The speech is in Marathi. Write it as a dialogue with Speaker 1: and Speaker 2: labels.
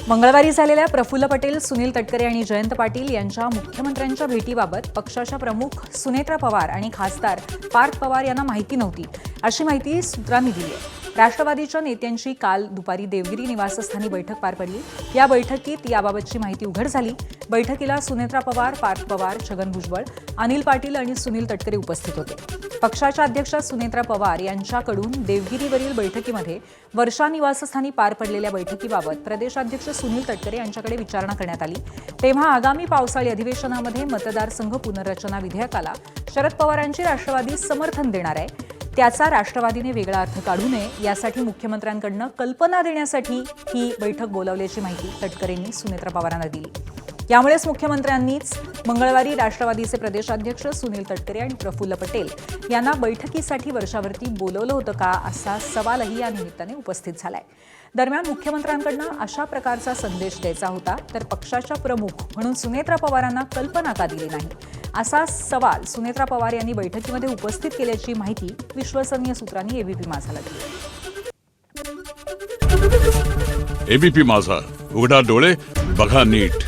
Speaker 1: मंगळवारी झालेल्या प्रफुल्ल पटेल, सुनील तटकरे आणि जयंत पाटील यांच्या मुख्यमंत्र्यांच्या भेटीबाबत पक्षाच्या प्रमुख सुनेत्रा पवार आणि खासदार पार्थ पवार यांना माहिती नव्हती, अशी माहिती सूत्रांनी दिली आहे. राष्ट्रवादीच्या नेत्यांची काल दुपारी देवगिरी निवासस्थानी बैठक पार पडली. या बैठकीत याबाबतची माहिती उघड झाली. बैठकीला सुनेत्रा पवार, पार्थ पवार, छगन भुजबळ, अनिल पाटील आणि सुनील तटकरे उपस्थित होते. पक्षाच्या अध्यक्षा सुनेत्रा पवार यांच्याकडून देवगिरीवरील बैठकीमध्ये वर्षा निवासस्थानी पार पडलेल्या बैठकीबाबत प्रदेशाध्यक्ष सुनील तटकरे यांच्याकडे विचारणा करण्यात आली. तेव्हा आगामी पावसाळी अधिवेशनामध्ये मतदारसंघ पुनर्रचना विधेयकाला शरद पवारांची राष्ट्रवादी समर्थन देणार आहे. त्याचा राष्ट्रवादीने वेगळा अर्थ काढू नये यासाठी मुख्यमंत्र्यांकडून कल्पना देण्यासाठी ही बैठक बोलावल्याची माहिती तटकरेंनी सुनेत्रा पवारांना दिली. यामुळेच मुख्यमंत्र्यांनीच मंगळवारी राष्ट्रवादीचे प्रदेशाध्यक्ष सुनील तटकरे आणि प्रफुल्ल पटेल यांना बैठकीसाठी वर्षावरती बोलवलं होतं का, असा सवालही या निमित्ताने उपस्थित झालाय. दरम्यान मुख्यमंत्र्यांकडून अशा प्रकारचा संदेश द्यायचा होता तर पक्षाच्या प्रमुख म्हणून सुनेत्रा पवारांना कल्पना का दिली नाही, असा सवाल सुनेत्रा पवार यांनी बैठकीमध्ये उपस्थित केल्याची माहिती विश्वसनीय सूत्रांनी एबीपी माझाला दिली.
Speaker 2: एबीपी माझा, उघडा डोळे बघा नीट.